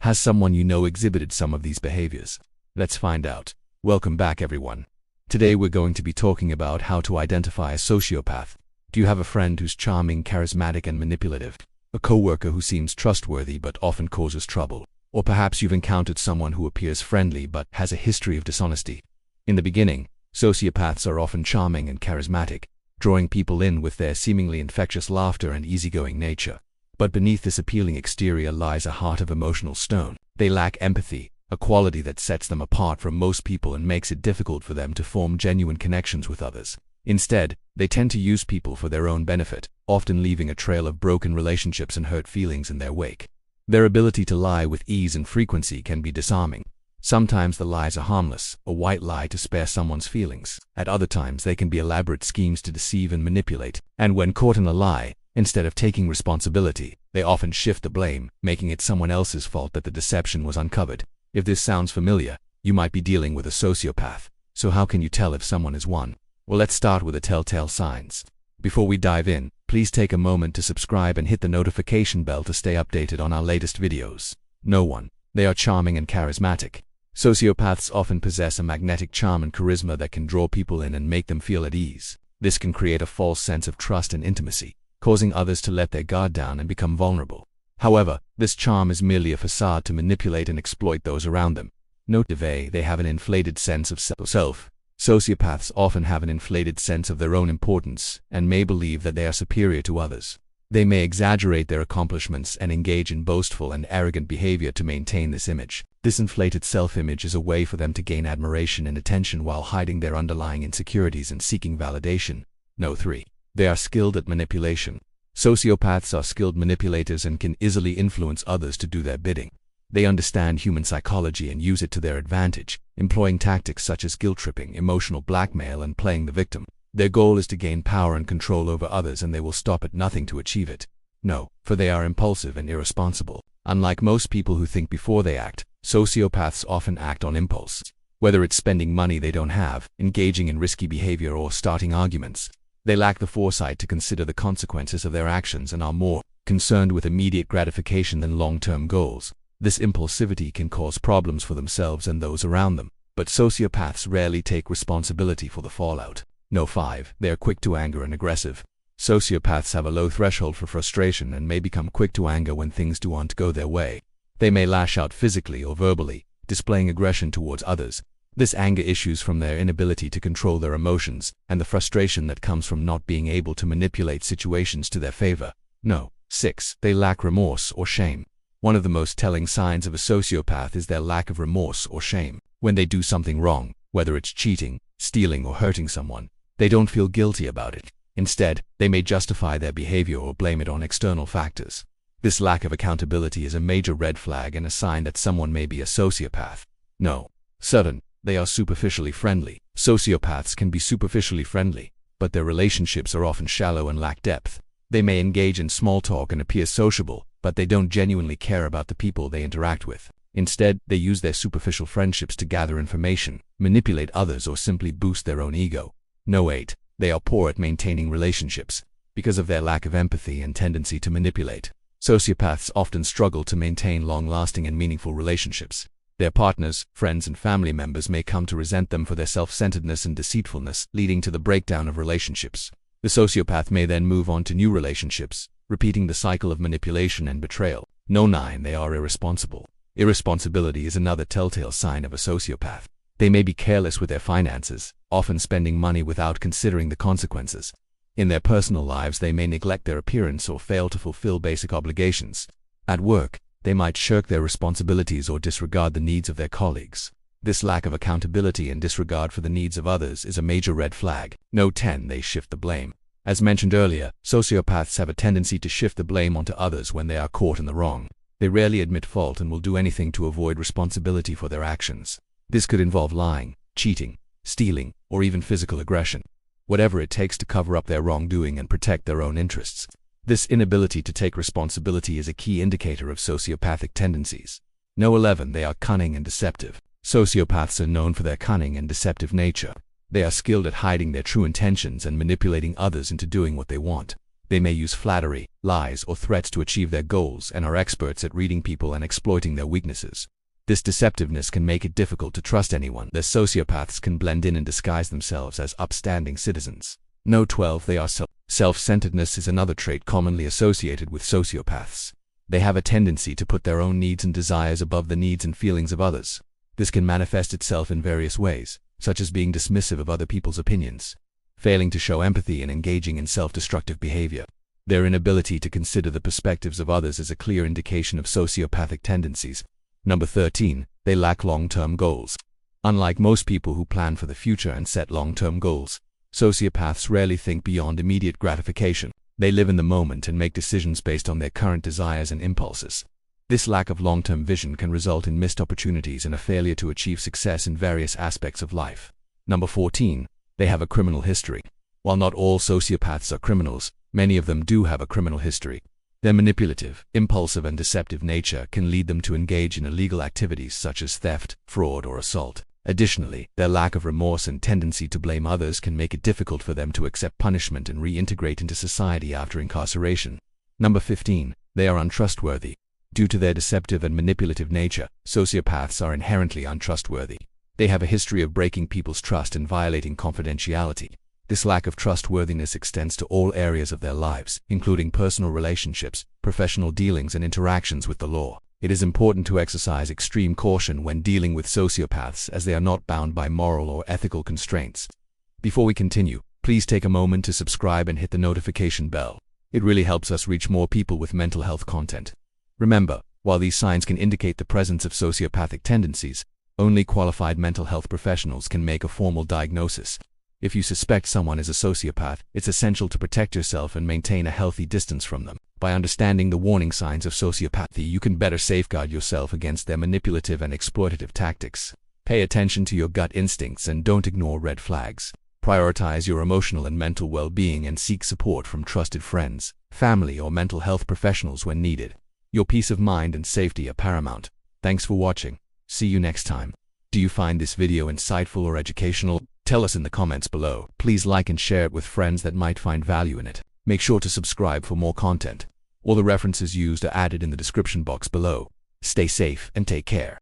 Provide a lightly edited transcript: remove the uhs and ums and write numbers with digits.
Has someone you know exhibited some of these behaviors? Let's find out. Welcome back, everyone. Today we're going to be talking about how to identify a sociopath. Do you have a friend who's charming, charismatic, and manipulative? A coworker who seems trustworthy but often causes trouble? Or perhaps you've encountered someone who appears friendly but has a history of dishonesty? In the beginning, sociopaths are often charming and charismatic, drawing people in with their seemingly infectious laughter and easygoing nature. But beneath this appealing exterior lies a heart of emotional stone. They lack empathy, a quality that sets them apart from most people and makes it difficult for them to form genuine connections with others. Instead, they tend to use people for their own benefit, often leaving a trail of broken relationships and hurt feelings in their wake. Their ability to lie with ease and frequency can be disarming. Sometimes the lies are harmless, a white lie to spare someone's feelings. At other times they can be elaborate schemes to deceive and manipulate. And when caught in a lie, instead of taking responsibility, they often shift the blame, making it someone else's fault that the deception was uncovered. If this sounds familiar, you might be dealing with a sociopath. So how can you tell if someone is one? Well, let's start with the telltale signs. Before we dive in, please take a moment to subscribe and hit the notification bell to stay updated on our latest videos. No one. They are charming and charismatic. Sociopaths often possess a magnetic charm and charisma that can draw people in and make them feel at ease. This can create a false sense of trust and intimacy, causing others to let their guard down and become vulnerable. However, this charm is merely a facade to manipulate and exploit those around them. Note they have an inflated sense of self. Sociopaths often have an inflated sense of their own importance and may believe that they are superior to others. They may exaggerate their accomplishments and engage in boastful and arrogant behavior to maintain this image. This inflated self-image is a way for them to gain admiration and attention while hiding their underlying insecurities and seeking validation. No. 3. They are skilled at manipulation. Sociopaths are skilled manipulators and can easily influence others to do their bidding. They understand human psychology and use it to their advantage, employing tactics such as guilt-tripping, emotional blackmail, and playing the victim. Their goal is to gain power and control over others, and they will stop at nothing to achieve it. No, for they are impulsive and irresponsible. Unlike most people who think before they act, sociopaths often act on impulse. Whether it's spending money they don't have, engaging in risky behavior, or starting arguments, they lack the foresight to consider the consequences of their actions and are more concerned with immediate gratification than long-term goals. This impulsivity can cause problems for themselves and those around them, but sociopaths rarely take responsibility for the fallout. No. 5. They are quick to anger and aggressive. Sociopaths have a low threshold for frustration and may become quick to anger when things don't go their way. They may lash out physically or verbally, displaying aggression towards others. This anger issues from their inability to control their emotions and the frustration that comes from not being able to manipulate situations to their favor. No. 6. They lack remorse or shame. One of the most telling signs of a sociopath is their lack of remorse or shame. When they do something wrong, whether it's cheating, stealing, or hurting someone, they don't feel guilty about it. Instead, they may justify their behavior or blame it on external factors. This lack of accountability is a major red flag and a sign that someone may be a sociopath. No. 7. They are superficially friendly. Sociopaths can be superficially friendly, but their relationships are often shallow and lack depth. They may engage in small talk and appear sociable, but they don't genuinely care about the people they interact with. Instead, they use their superficial friendships to gather information, manipulate others, or simply boost their own ego. No. 8. They are poor at maintaining relationships. Because of their lack of empathy and tendency to manipulate, sociopaths often struggle to maintain long-lasting and meaningful relationships. Their partners, friends, and family members may come to resent them for their self-centeredness and deceitfulness, leading to the breakdown of relationships. The sociopath may then move on to new relationships, repeating the cycle of manipulation and betrayal. No. 9. They are irresponsible. Irresponsibility is another telltale sign of a sociopath. They may be careless with their finances, often spending money without considering the consequences. In their personal lives, they may neglect their appearance or fail to fulfill basic obligations. At work, they might shirk their responsibilities or disregard the needs of their colleagues. This lack of accountability and disregard for the needs of others is a major red flag. No. 10. They shift the blame. As mentioned earlier, sociopaths have a tendency to shift the blame onto others when they are caught in the wrong. They rarely admit fault and will do anything to avoid responsibility for their actions. This could involve lying, cheating, stealing, or even physical aggression. Whatever it takes to cover up their wrongdoing and protect their own interests. This inability to take responsibility is a key indicator of sociopathic tendencies. No. 11. They are cunning and deceptive. Sociopaths are known for their cunning and deceptive nature. They are skilled at hiding their true intentions and manipulating others into doing what they want. They may use flattery, lies, or threats to achieve their goals and are experts at reading people and exploiting their weaknesses. This deceptiveness can make it difficult to trust anyone. The sociopaths can blend in and disguise themselves as upstanding citizens. Note 12. They are self-centeredness is another trait commonly associated with sociopaths. They have a tendency to put their own needs and desires above the needs and feelings of others. This can manifest itself in various ways, such as being dismissive of other people's opinions, failing to show empathy, and engaging in self-destructive behavior. Their inability to consider the perspectives of others is a clear indication of sociopathic tendencies. Number 13. They lack long-term goals. Unlike most people who plan for the future and set long-term goals, sociopaths rarely think beyond immediate gratification. They live in the moment and make decisions based on their current desires and impulses. This lack of long-term vision can result in missed opportunities and a failure to achieve success in various aspects of life. Number 14. They have a criminal history. While not all sociopaths are criminals, many of them do have a criminal history. Their manipulative, impulsive, and deceptive nature can lead them to engage in illegal activities such as theft, fraud, or assault. Additionally, their lack of remorse and tendency to blame others can make it difficult for them to accept punishment and reintegrate into society after incarceration. Number 15. They are untrustworthy. Due to their deceptive and manipulative nature, sociopaths are inherently untrustworthy. They have a history of breaking people's trust and violating confidentiality. This lack of trustworthiness extends to all areas of their lives, including personal relationships, professional dealings, and interactions with the law. It is important to exercise extreme caution when dealing with sociopaths, as they are not bound by moral or ethical constraints. Before we continue, please take a moment to subscribe and hit the notification bell. It really helps us reach more people with mental health content. Remember, while these signs can indicate the presence of sociopathic tendencies, only qualified mental health professionals can make a formal diagnosis. If you suspect someone is a sociopath, it's essential to protect yourself and maintain a healthy distance from them. By understanding the warning signs of sociopathy, you can better safeguard yourself against their manipulative and exploitative tactics. Pay attention to your gut instincts and don't ignore red flags. Prioritize your emotional and mental well-being and seek support from trusted friends, family, or mental health professionals when needed. Your peace of mind and safety are paramount. Thanks for watching. See you next time. Do you find this video insightful or educational? Tell us in the comments below. Please like and share it with friends that might find value in it. Make sure to subscribe for more content. All the references used are added in the description box below. Stay safe and take care.